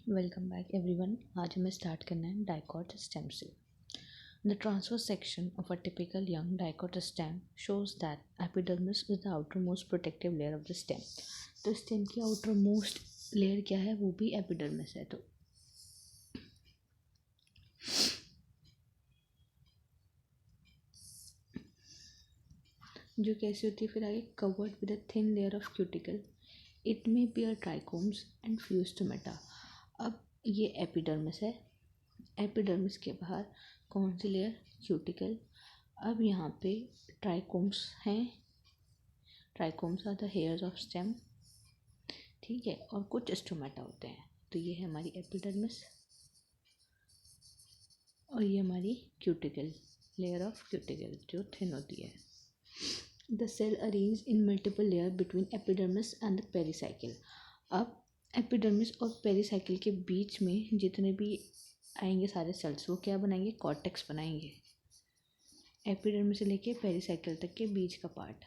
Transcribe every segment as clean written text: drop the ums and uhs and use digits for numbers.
Welcome back everyone. आज हमें start करना है डाइकॉट स्टेम से। The transfer section of a typical young dicot stem shows that epidermis is the outer most protective layer of the stem. तो stem की outer most layer क्या है, वो भी एपिडर्मिस है। तो जो कैसी होती है फिर आगे, covered with a thin layer of cuticle, it may bear trichomes and few stomata. अब ये एपिडर्मिस है। एपिडर्मिस के बाहर कौन सी लेयर, क्यूटिकल। अब यहाँ पे ट्राइकोम्स हैं। Trichomes are the hairs of stem, ठीक है, और कुछ स्टोमेटा होते हैं। तो ये है हमारी एपिडर्मिस और ये हमारी क्यूटिकल, लेयर ऑफ क्यूटिकल जो थिन होती है। The cell arrange in multiple layer between epidermis and the pericycle. अब एपिडर्मिस और पेरिसाइकिल के बीच में जितने भी आएंगे सारे सेल्स, वो क्या बनाएंगे, कॉर्टेक्स बनाएंगे। एपिडर्मिस से लेके पेरिसाइकिल तक के बीच का पार्ट।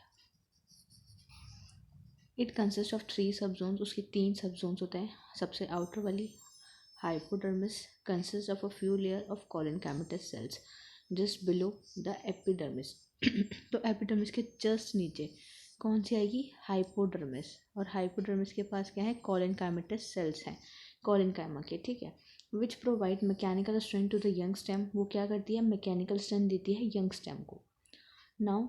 इट कंसिस्ट ऑफ 3 सब जोन्स, उसके 3 सब जोन्स होते हैं। सबसे आउटर वाली hypodermis consist of a few layer of collenchymatous cells just below the epidermis. तो एपिडर्मिस के जस्ट नीचे कौन सी आएगी, हाइपोडर्मिस। और हाइपोडर्मिस के पास क्या है, कोलिनकाइमेटस सेल्स हैं, कोलिनकाइमा के, ठीक है। Which provide mechanical strength to the young stem. वो क्या करती है, मैकेनिकल स्ट्रेंथ देती है यंग स्टेम को। Now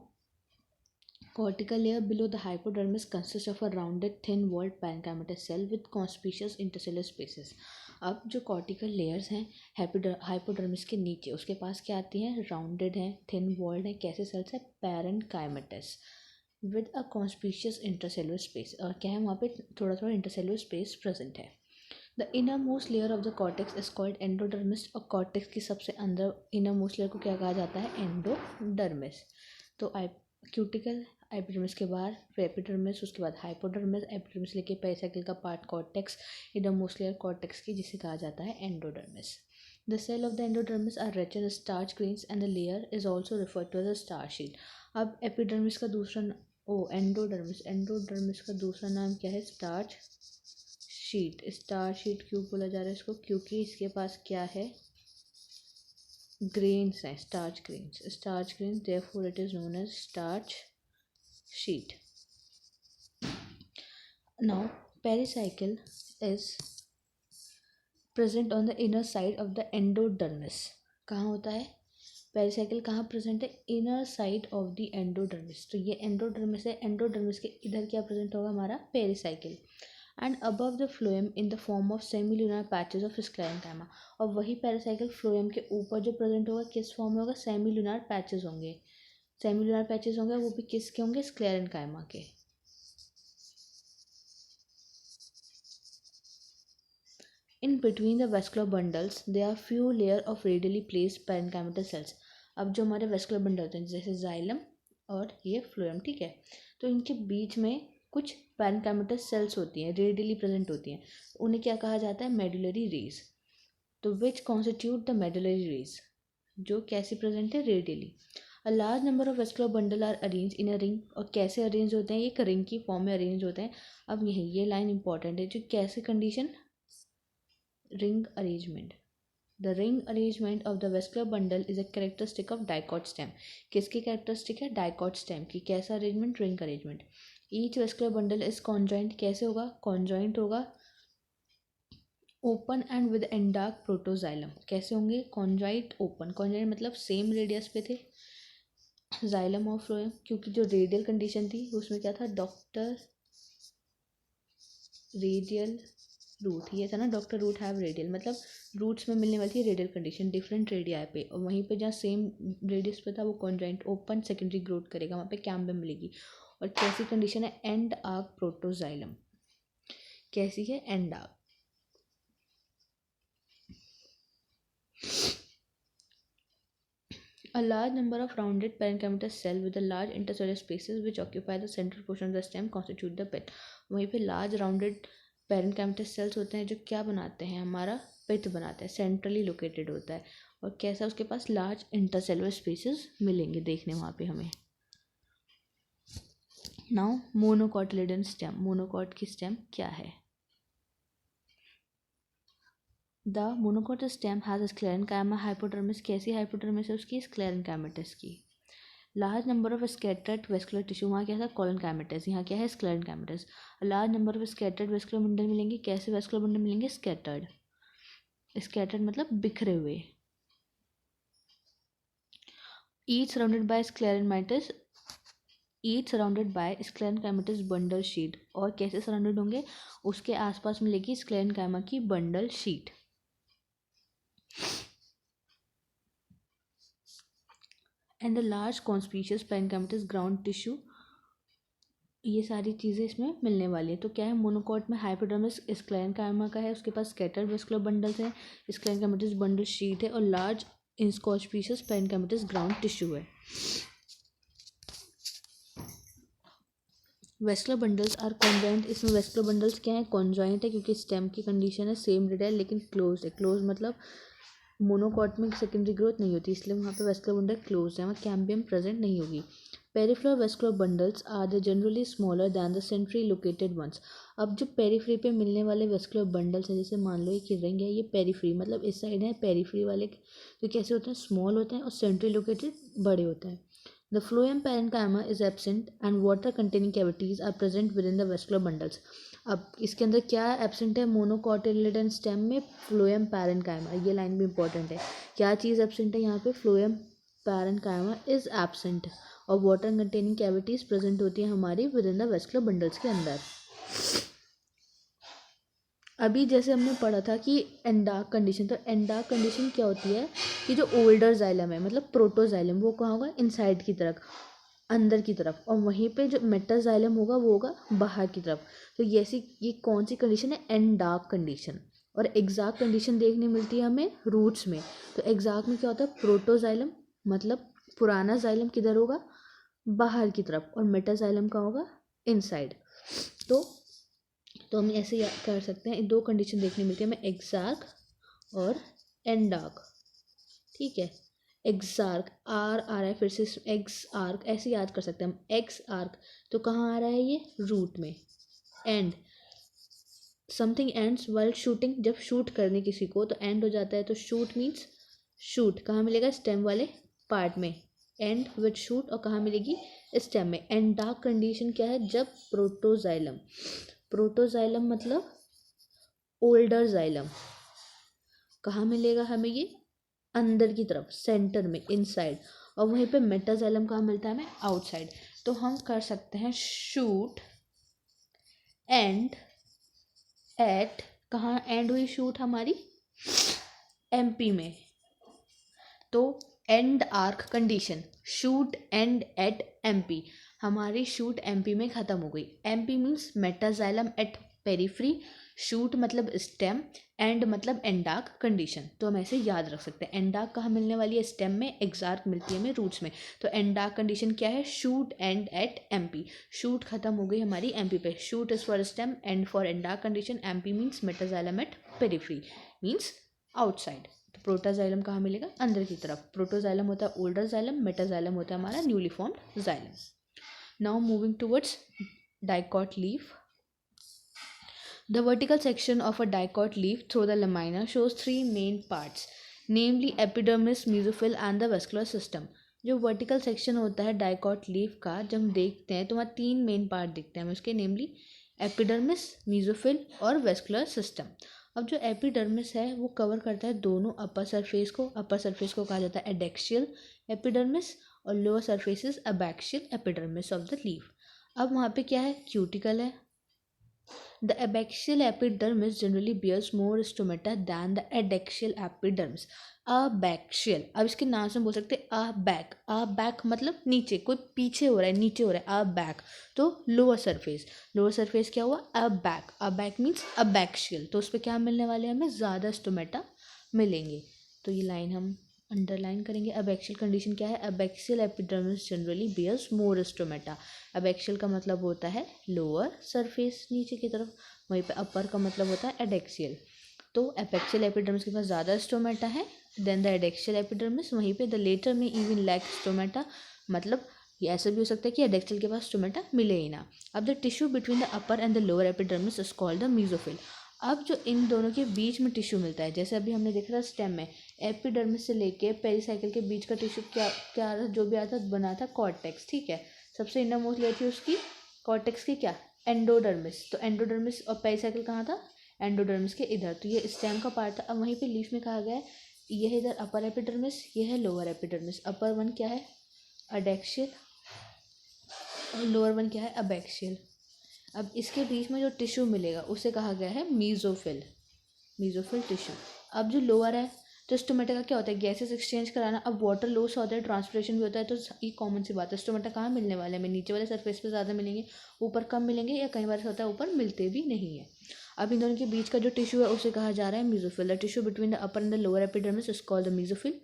cortical layer below the hypodermis consists of a rounded thin walled parenchymatous cell with conspicuous intercellular spaces। अब जो कॉर्टिकल लेयर्स हैं हाइपोडर्मिस के नीचे, उसके पास क्या आती हैं, राउंडेड हैं, थिन वॉल्ड हैं, कैसे सेल्स है, parenchymatous with a conspicuous intercellular space. और क्या है, वहाँ पे थोड़ा थोड़ा इंटरसेलुलर स्पेस प्रेजेंट है। The inner most layer of the cortex is called endodermis. और कॉर्टेक्स की सबसे अंदर इनर मोस्ट लेयर को क्या कहा जाता है, एंडोडर्मिस। तो क्यूटिकल, एपिडर्मिस के बाहर फिर एपिडर्मिस, उसके बाद हाइपोडर्मिस, एपिडर्मिस लेके पेरिसाइकिल का part cortex, inner most layer cortex की, जिसे कहा जाता है endodermis. The cell of the endodermis are rich in starch grains and the layer is also referred to as a star sheet. अब epidermis का दूसरा एंडोडर्मिस का दूसरा नाम क्या है, स्टार्च शीट। स्टार शीट क्यों बोला जा रहा है इसको, क्योंकि इसके पास क्या है, ग्रेन्स हैं, starch grains, therefore it is known as starch sheet. Now, pericycle is present on the inner side of the endodermis. कहाँ होता है पेरिसाइकिल, कहाँ प्रेजेंट है, inner side of the endodermis. तो ये एंडोडर्मिस है, एंडोडर्मिस के इधर क्या प्रेजेंट होगा, हमारा pericycle. And above the phloem in the form of सेमील्यूनर patches of sclerenchyma. और वही पेरिसाइकिल फ्लोएम के ऊपर जो प्रेजेंट होगा, किस फॉर्म में होगा, सेमील्यूनर पैचेस होंगे। सेम्युलर पैचेस होंगे, वो भी किसके होंगे, स्क्लेरेंकाइमा के। In between the vascular bundles there are few layer of radially placed parenchymatous cells. अब जो हमारे वेस्कुलर बंडल होते हैं, जैसे जाइलम और ये फ्लोएम, ठीक है, तो इनके बीच में कुछ पैरेन्काइमेटस सेल्स होती हैं, रेडियली प्रेजेंट होती हैं। उन्हें क्या कहा जाता है, मेडुलरी रेज। तो which constitute the medullary rays, जो कैसे प्रेजेंट है, radially. A large number of vascular bundle are arrange in a ring. और कैसे अरेंज होते हैं, एक रिंग की फॉर्म में अरेंज होते हैं। अब यही ये लाइन इंपॉर्टेंट है, जो कैसे condition, ring arrangement. The ring arrangement of the vascular bundle is a characteristic of dicot stem. किसकी कैरेक्टरिस्टिक है, डाइकॉट स्टेम की। कैसा arrangement, ring arrangement. Each vascular bundle is conjoint, कैसे होगा, कॉन्जॉइंट होगा, ओपन एंड विद एंडार्क प्रोटोजाइलम। कैसे होंगे, conjoint open, conjoint मतलब सेम रेडियस पे थे, जाइलम और फ्लोएम, क्योंकि जो रेडियल कंडीशन थी उसमें क्या था, डॉक्टर रेडियल रूट, ये था ना, डॉक्टर रूट हैव रेडियल, मतलब रूट्स में मिलने वाली थी रेडियल कंडीशन डिफरेंट रेडियाई पे। और वहीं पे जहाँ सेम रेडियस पे था वो कॉन्जॉइंट ओपन सेकेंडरी ग्रोथ करेगा, वहाँ पे कैम्बियम मिलेगी। और कैसी कंडीशन है, एंड आर्क प्रोटोजाइलम। कैसी है, and arc. A large number of rounded parenchymatous cells with a large intercellular spaces which occupy the central portion of the stem constitute the pith। वहीं पे large rounded parenchymatous cells होते हैं जो क्या बनाते हैं, हमारा पिथ बनाते हैं, सेंट्रली लोकेटेड होता है। और कैसा, उसके पास लार्ज इंटरसेलुलर स्पेसेस मिलेंगे देखने वहाँ पे हमें। नाउ मोनोकॉटिलिडन स्टेम, मोनोकॉट की स्टेम क्या है। The monocot stem has sclerenchyma hypodermis, कैसी हाइपोडर्मिस है उसकी? स्क्लेरेन्काइमेटस की। Large number of scattered vascular tissue, वहाँ क्या था? कोलोनकाइमेटस, यहाँ क्या है? Sclerenchymatous. Large number of scattered vascular bundle मिलेंगे, कैसे वेस्कुलर बंडल मिलेंगे? स्कैटर्ड, स्कैटर्ड मतलब बिखरे हुए। Each surrounded by sclerenchymatous, each surrounded by sclerenchymatous bundle sheath, और कैसे सराउंडेड होंगे? उसके आसपास मिलेगी स्क्लेरेन्काइमा की bundle sheath. And the large conspicuous parenchymatous ground tissue, ये सारी चीज़ें इसमें मिलने वाली है। तो क्या है? मोनोकॉट में हाइपोडर्मिस स्क्लेरेन्काइमा का है, उसके पास स्कैटर्ड वेस्कुलर बंडल्स हैं, स्क्लेरेन्काइमेटस बंडल शीट है, और लार्ज इंस्कॉस्पिशियस पेरेन्काइमेटस ग्राउंड टिश्यू है। वेस्कुलर बंडल्स आर कॉन्जॉइंट, इसमें वेस्कुलर बंडल्स क्या है? कॉन्जॉइंट है, क्योंकि स्टेम की कंडीशन है सेम रेड है लेकिन क्लोज है। क्लोज मतलब मोनोकॉट में सेकेंडरी ग्रोथ नहीं होती, इसलिए वहाँ पे वेस्कुलर बंडल क्लोज है, वहाँ कैम्बियम प्रेजेंट नहीं होगी। Peripheral vascular bundles are the generally smaller than the centrally located ones. अब जो पेरीफ्री पे मिलने वाले वेस्कुलर बंडल्स हैं, जैसे मान लो ये रिंग है, ये पेरीफ्री मतलब इस साइड है, पेरीफ्री वाले तो कैसे होते हैं? स्मॉल होते हैं, और सेंट्री लोकेटेड बड़े होते हैं। The phloem parenchyma is absent and water containing cavities are present within the vascular bundles. अब इसके अंदर क्या एब्सेंट है? मोनोकॉटिलिडन स्टेम में फ्लोएम पैरेन्काइमा, ये लाइन भी इंपॉर्टेंट है। क्या चीज़ एब्सेंट है यहाँ पे? फ्लोएम पैरेन्काइमा इज एब्सेंट, और वाटर कंटेनिंग कैविटीज प्रेजेंट होती है हमारी with in the vascular bundles के अंदर। अभी जैसे हमने पढ़ा था कि एंडार्क कंडीशन, तो एंडार्क कंडीशन क्या होती है कि जो ओल्डर जाइलम है मतलब प्रोटोजाइलम, वो कहाँ होगा? इनसाइड की तरफ, अंदर की तरफ, और वहीं पे जो मेटाजाइलम होगा वो होगा बाहर की तरफ। तो ये कौन सी कंडीशन है? एंडार्क कंडीशन। और एग्जैक्ट कंडीशन देखने मिलती है हमें रूट्स में। तो एग्जैक्ट में क्या होता है? प्रोटोजाइलम मतलब पुराना जाइलम किधर होगा? बाहर की तरफ, और मेटाजाइलम का होगा इनसाइड। तो हम ऐसे कर सकते हैं, दो कंडीशन देखने मिलती है हमें, एग्जार्क और एंडार्क। ठीक है, एग्जार्क आर आ रहा है, फिर से एक्स आर्क ऐसे याद कर सकते हैं हम। एक्स आर्क तो कहाँ आ रहा है? ये रूट में। And something ends while shooting, जब शूट करने किसी को तो एंड हो जाता है, तो शूट मीन्स शूट कहाँ मिलेगा? स्टेम वाले पार्ट में, एंड विद शूट, और कहाँ मिलेगी? स्टेम में। एंडार्क कंडीशन क्या है? जब प्रोटोजाइलम, प्रोटोजाइलम मतलब ओल्डर जाइलम, कहाँ मिलेगा हमें? ये अंदर की तरफ, सेंटर में, इनसाइड, और वहीं पे मेटाजाइलम कहाँ मिलता है हमें? आउटसाइड। तो हम कर सकते हैं शूट एंड एट, कहाँ एंड हुई शूट हमारी? एमपी में। तो endarch condition, shoot end at MP, हमारी शूट एमपी में ख़त्म हो गई। MP means metaxylem at periphery, shoot मतलब स्टेम, एंड मतलब एंडार्क कंडीशन। तो हम ऐसे याद रख सकते हैं। एंडार्क कहाँ मिलने वाली है? स्टेम में। एग्जार्क मिलती है हमें रूट्स में। तो एंडार्क कंडीशन क्या है? Shoot end at MP, shoot खत्म हो गई हमारी एमपी पे। Shoot is for stem, end for endarch condition, MP means metaxylem at periphery means outside. तो प्रोटोजाइलम कहाँ मिलेगा? अंदर की तरफ। प्रोटोजाइलम होता है ओल्डर जाइलम, मेटाजाइलम होता है हमारा newly formed xylem. Now moving towards dicot leaf. The vertical section of a dicot leaf through the lamina shows three main parts, namely epidermis, mesophyll and the vascular system. जो vertical section होता है dicot leaf का, जब हम देखते हैं तो वहाँ तीन मेन पार्ट दिखते हैं हमें उसके, नेमली एपिडर्मिस, मेसोफिल और वेस्कुलर सिस्टम। अब जो एपिडर्मिस है वो कवर करता है दोनों अपर सरफेस को। अपर सरफेस को कहा जाता है एडेक्शियल एपिडर्मिस, और lower surface is abaxial epidermis of the leaf. अब वहाँ पे क्या है? क्यूटिकल है। The abaxial epidermis generally bears more stomata than the adaxial epidermis. Abaxial, अब इसके नाम से हम बोल सकते हैं अबैक। अबैक मतलब नीचे, कोई पीछे हो रहा है, नीचे हो रहा है, अबैक। तो लोअर सरफेस, लोअर सरफेस क्या हुआ? अबैक। अबैक मीन्स अबैक्शियल, तो उस पर क्या मिलने वाले हैं हमें? ज़्यादा स्टोमेटा मिलेंगे। तो ये लाइन हम अंडरलाइन करेंगे। अबैक्शियल कंडीशन क्या है? अबैक्शियल एपिडर्मिस जनरली बियर्स मोर स्टोमेटा। अबैक्शियल का मतलब होता है लोअर सरफेस, नीचे की तरफ, वहीं पे अपर का मतलब होता है एडेक्शियल। तो अबैक्शियल एपिडर्मिस के पास ज़्यादा स्टोमेटा है देन द एडेक्शियल एपिडर्मिस, वहीं पे द लेटर में इवन लैक स्टोमेटा, मतलब ये ऐसा भी हो सकता है कि एडेक्शियल के पास स्टोमेटा मिले ही ना। अब the tissue between the upper and the lower epidermis is called the mesophyll. अब जो इन दोनों के बीच में टिश्यू मिलता है, जैसे अभी हमने देखा था स्टेम में, एपिडर्मिस से लेके पेरिसाइकिल के बीच का टिश्यू क्या क्या आता, जो भी आता बना था कॉर्टेक्स, ठीक है। सबसे इनर मोस्ट लेयर थी उसकी कॉर्टेक्स की क्या, एंडोडर्मिस। तो एंडोडर्मिस और पेरिसाइकिल कहाँ था, एंडोडर्मिस के इधर। तो ये स्टेम का पार्ट था। अब वहीं पे लीफ में कहा गया है, ये है इधर अपर एपिडर्मिस, ये है लोअर एपिडर्मिस। अपर वन क्या है अडेक्शियल और लोअर वन क्या है अबैक्शियल। अब इसके बीच में जो टिश्यू मिलेगा उसे कहा गया है मीजोफिल, मीजोफिल टिश्यू। अब जो लोअर है, तो स्टोमेटा का क्या होता है, गैसेस एक्सचेंज कराना। अब वाटर लॉस होता है, ट्रांसपिरेशन भी होता है, तो ये कॉमन सी बात है। स्टोमेटा कहाँ मिलने वाले हैं, हमें नीचे वाले सरफेस पे ज़्यादा मिलेंगे, ऊपर कम मिलेंगे, या कई बार ऐसा होता है ऊपर मिलते भी नहीं है। अब इन दोनों के बीच का जो टिश्यू है उसे कहा जा रहा है mesophyll. The tissue between the upper and the lower epidermis is called the mesophyll.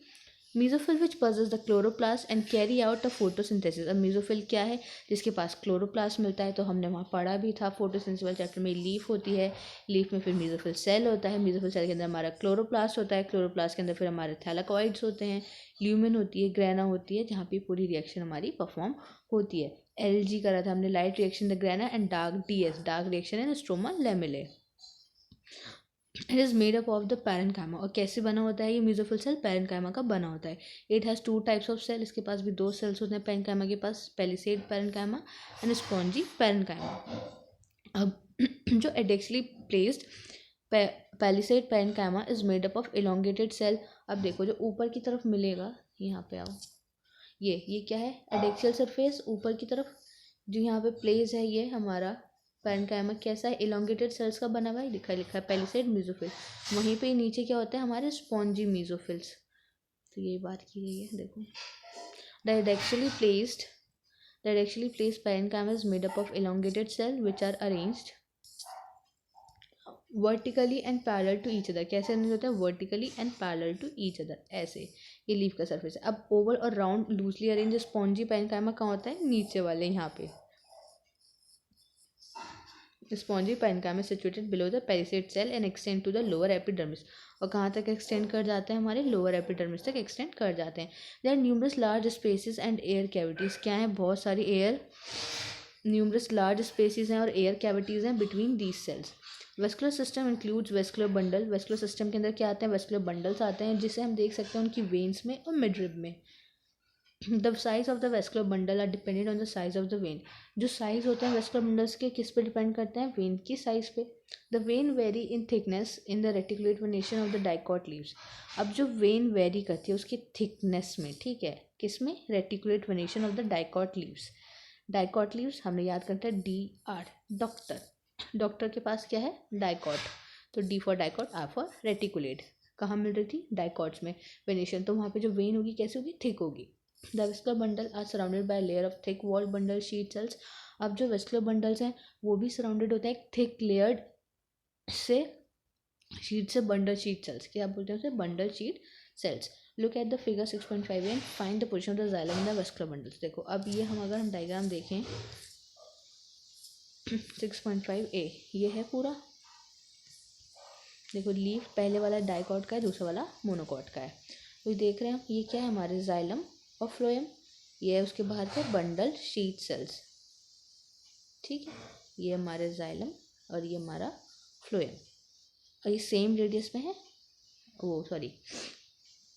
Mesophyll which possess the chloroplast and carry out the photosynthesis. अब मीजोफिल क्या है, जिसके पास क्लोरोप्लास्ट मिलता है, तो हमने वहाँ पढ़ा भी था फोटोसिंथेसिस वाले चैप्टर में। लीफ होती है, लीफ में फिर मीजोफिल सेल होता है, मीजोफिल सेल के अंदर हमारा क्लोरोप्लास्ट होता है, क्लोरोप्लास्ट के अंदर फिर हमारे थैलाकॉइड्स होते हैं, ल्यूमेन होती है, ग्रेना होती है, जहाँ पे पूरी रिएक्शन हमारी परफॉर्म होती है। LG करा था हमने, light reaction the grana, and dark DS, dark reaction in stroma lamellae. It is made up of the parenchyma. और कैसे बना होता है ये मीजोफिल सेल, पैरेन्काइमा का बना होता है। It has 2 types of cell, इसके पास भी 2 सेल्स होते हैं पैरेन्काइमा के पास, palisade parenchyma and spongy parenchyma. अब जो adaxially placed palisade parenchyma is made up of elongated cell. अब देखो जो ऊपर की तरफ मिलेगा, यहाँ पे आओ, ये क्या है एडेक्सियल सरफेस ऊपर की तरफ, जो यहाँ पे प्लेस है ये हमारा पैरेन्काइमा कैसा है, इलोंगेटेड सेल्स का बना हुआ है, लिखा है पेलिसेड मीजोफिल। वहीं पे नीचे क्या होता है हमारे स्पॉन्जी मीजोफिल्स। तो ये बात की गई है, देखो that actually placed parenchyma is made up of elongated cells which are arranged vertically and parallel to each other. कैसे अरेंज होता है, vertically and parallel to each other, ऐसे। ये लीफ का सरफेस है। अब ओवल और round loosely arrange spongy parenchyma कहाँ होता है, नीचे वाले यहाँ पे। Spongy parenchyma situated below the palisade cell and extend to the lower epidermis. और कहाँ तक एक्सटेंड कर जाते हैं, हमारे लोअर एपिडर्मिस तक एक्सटेंड कर जाते हैं। There are numerous large spaces and air cavities. क्या है, बहुत सारी एयर, न्यूमरस लार्ज स्पेसिस हैं और एयर कैविटीज़ हैं between these cells. Vascular system includes vascular bundle. Vascular system के अंदर क्या आते हैं, वेस्कुलर बंडल्स आते हैं, जिसे हम देख सकते हैं उनकी वेन्स में और मिडरिब में। The size of the vascular bundle are depended on the size of the vein. जो साइज होते हैं वेस्कुलर बंडल्स के किस पे डिपेंड करते हैं, वेन की साइज पे। The when very in thickness in the reticulate venation of the dicot leaves. अब जो वेन वेरी करती है उसकी थिकनेस में, ठीक है, किस में, reticulate venation of the dicot leaves. Dicot leaves हमने याद करता है DR, डॉक्टर। डॉक्टर के पास क्या है, डाइकॉट, तो D for dicot, R for reticulate. कहाँ मिल रही थी, डाइकॉट्स में वेनेशन। तो वहाँ पे जो वेन होगी कैसी होगी, थिक होगी। The vascular bundle are surrounded by layer of thick wall bundle sheath cells. अब जो वेस्कुलर बंडल्स हैं वो भी सराउंडेड होता है एक थिक लेयर्ड से शीट से, बंडल शीट सेल्स, क्या बोलते हैं उसे, bundle sheath sales. Look at the figure 6.5 and find the position of the xylem in the vascular bundles. देखो अब ये हम अगर हम डायग्राम देखें 6.5A, ये है पूरा, देखो लीफ पहले वाला डाइकॉट का है, दूसरा वाला मोनोकॉट का है। तो देख रहे हैं ये क्या है, हमारे जाइलम और फ्लोएम। ये है उसके बाहर का बंडल शीट सेल्स, ठीक है। ये हमारे जाइलम और ये हमारा फ्लोएम, और ये सेम रेडियस में है, वो सॉरी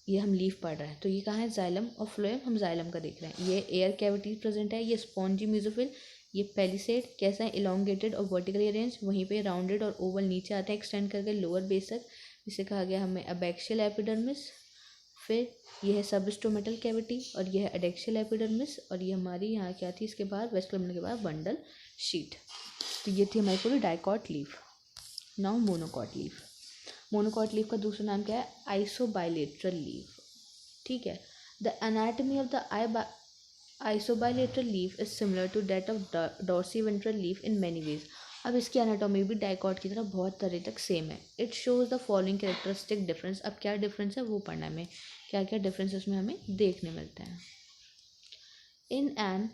ये हम लीफ पढ़ रहे हैं। तो ये कहाँ है, जाइलम और फ्लोएम, हम जाइलम का देख रहे हैं। ये एयर कैविटी प्रेजेंट है, ये स्पॉन्जी मीजोफिल, ये पेलिसेड कैसा है, इलोंगेटेड और वर्टिकली अरेंज। वहीं पे राउंडेड और ओवल नीचे आते हैं एक्सटेंड करके लोअर बेस तक, जिसे कहा गया हमें अबैक्सियल एपिडर्मिस। फिर ये है सबस्टोमेटल कैविटी, और ये है एडेक्सियल एपिडर्मिस, और ये हमारी यहाँ क्या थी, इसके बाद वेस्कुलर बंडल के बाद बंडल शीट। तो ये थी हमारी पूरी dicot leaf. Now monocot leaf. Monocot leaf का दूसरा नाम क्या है, आइसोबाइलेटरल लीफ, ठीक है। The anatomy of the isobilateral leaf is similar to that of dorsiventral leaf in many ways. अब इसकी एनाटॉमी भी डाइकॉट की तरह बहुत तरह तक सेम है। It shows the following characteristic difference. अब क्या डिफरेंस है वो पढ़ना है हमें, क्या क्या डिफरेंस इसमें हमें देखने मिलते हैं। इन एन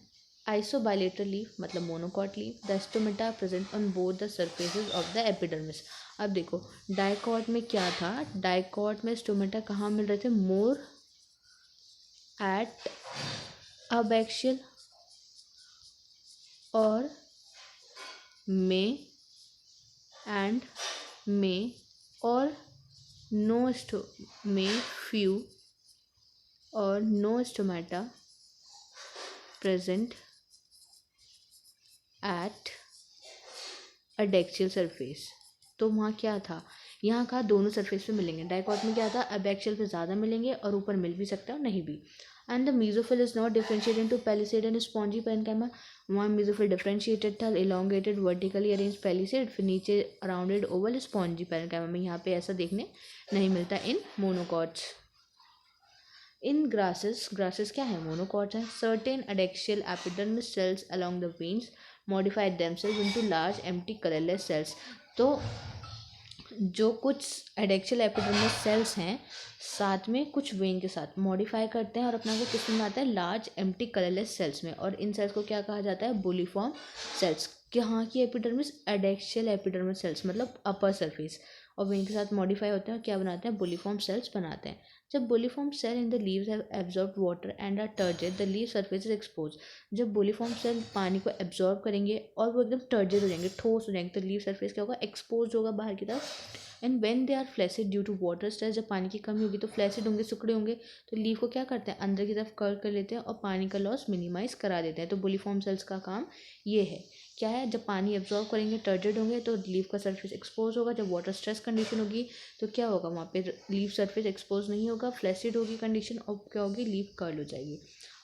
आइसोबाइलेटरल लीफ मतलब monocot leaf, the stomata present on both the surfaces of the epidermis. अब देखो डाइकॉट में क्या था, डाइकॉट में स्टोमेटा कहाँ मिल रहे थे, मोर एट अबैक्सियल और में and may or no may few or no stomata present at adaxial surface. तो वहाँ क्या था, यहाँ कहा दोनों सरफेस पे मिलेंगे। डाइकॉट में क्या था, अबैक्शियल पे ज़्यादा मिलेंगे और ऊपर मिल भी सकता है और नहीं भी। And the mesophyll is not differentiated into palisade and spongy parenchyma. वहाँ मीजोफिल डिफरेंशिएटेड था, इलोंगेटेड वर्टिकली अरेंज पैलिसेड, फिर नीचे राउंडेड ओवल स्पॉन्जी पैरेन्काइमा में। यहाँ पे ऐसा देखने नहीं मिलता in monocots. In grasses, grasses क्या है, मोनोकॉट्स हैं। Certain adaxial epidermis cells along the veins modified themselves into large empty colourless cells. तो जो कुछ एडेक्शियल एपिडर्मिस सेल्स हैं साथ में कुछ वेन के साथ मॉडिफाई करते हैं और अपना को किस में आता है, लार्ज एम्प्टी कलरलेस सेल्स में। और इन सेल्स को क्या कहा जाता है, बुलिफॉर्म सेल्स। यहाँ की एपिडर्मिस एडेक्शियल एपिडर्मिस सेल्स मतलब अपर सरफेस, और वेन के साथ मॉडिफाई होते हैं और क्या बनाते हैं, बुलिफॉर्म सेल्स बनाते हैं। जब bulliform cell in the leaves have absorbed water and are turgid the leaf surface is exposed. जब बुलिफॉर्म सेल पानी को एब्जॉर्ब करेंगे और वो एकदम टर्जेड हो जाएंगे, ठोस हो जाएंगे, तो लीव सरफेस क्या होगा, एक्सपोज होगा बाहर की तरफ। And when they are flaccid due to water stress, जब पानी की कमी होगी तो फ्लैसिड होंगे, सिकुड़े होंगे, तो लीव को क्या करते हैं, अंदर की तरफ कर्ल कर लेते हैं और पानी का लॉस मिनिमाइज करा देते हैं। तो बुलिफॉर्म सेल्स का काम ये है। क्या है, जब पानी एब्जॉर्ब करेंगे टर्जेड होंगे तो लीव का सरफेस एक्सपोज होगा। जब वाटर स्ट्रेस कंडीशन होगी तो क्या होगा, वहाँ पे लीव सरफेस एक्सपोज नहीं होगा, फ्लैसिड होगी कंडीशन, और क्या होगी, लीव कर्ल हो जाएगी।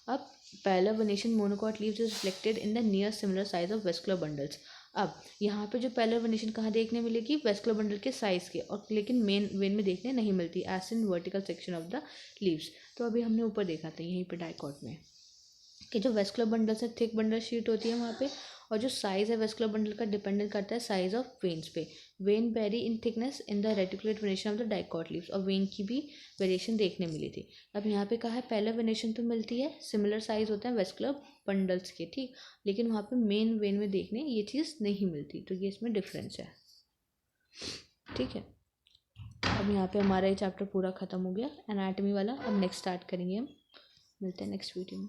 अब parallel venation monocot leaves is reflected in the near similar size of vascular bundles. अब यहाँ पे जो पैरेलल वेनेशन कहाँ देखने मिलेगी, वेस्कुलर बंडल के साइज के, और लेकिन मेन वेन में देखने नहीं मिलती, as in vertical section of the leaves. तो अभी हमने ऊपर देखा था यहीं पे डाइकॉट में कि जो वेस्कुलर बंडल से थिक बंडल शीट होती है वहाँ पे, और जो साइज़ है वेस्कुलर बंडल का डिपेंडेंट करता है साइज ऑफ वेन्स पे। When very in thickness in the reticulate venation of the dicot leaves, और वेन की भी वेरिएशन देखने मिली थी। अब यहाँ पे कहा है पहले वेनेशन तो मिलती है, सिमिलर साइज होते हैं वेस्कुलर बंडल्स के, ठीक, लेकिन वहाँ पे मेन वेन में देखने ये चीज़ नहीं मिलती, तो ये इसमें डिफरेंस है, ठीक है। अब यहाँ पे हमारा ये चैप्टर पूरा ख़त्म हो गया एनाटॉमी वाला। अब नेक्स्ट स्टार्ट करेंगे हम, मिलते हैं नेक्स्ट वीडियो में।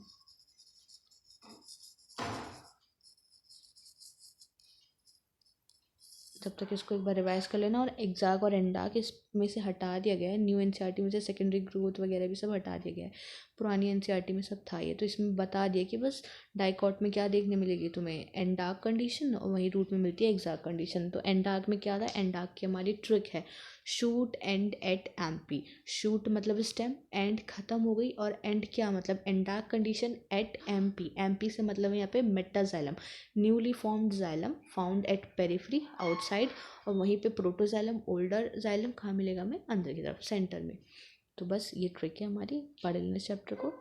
तब तक इसको एक बार रिवाइज कर लेना। और एग्जाग और एंडाक इसमें से हटा दिया गया है, न्यू एनसीईआरटी में से सेकेंडरी ग्रोथ वगैरह भी सब हटा दिया गया है। पुरानी एनसीईआरटी में सब था ये, तो इसमें बता दिया कि बस डाइकॉट में क्या देखने मिलेगी तुम्हें, एंडाक कंडीशन, और वहीं रूट में मिलती है एग्जाग कंडीशन। तो एंडाक में क्या था, एंडाक की हमारी ट्रिक है, shoot end at MP. Shoot मतलब स्टेम, एंड खत्म हो गई, और एंड क्या मतलब endarch condition at MP. MP से मतलब यहाँ पे metaxylem, newly formed xylem found at periphery outside, और वहीं पे प्रोटोजाइलम ओल्डर जाइलम कहाँ मिलेगा हमें, अंदर की तरफ सेंटर में। तो बस ये ट्रिक है हमारी, पढ़ लेना चैप्टर को।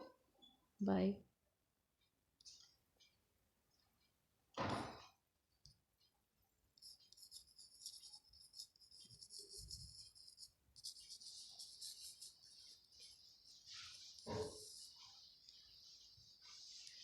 बाय।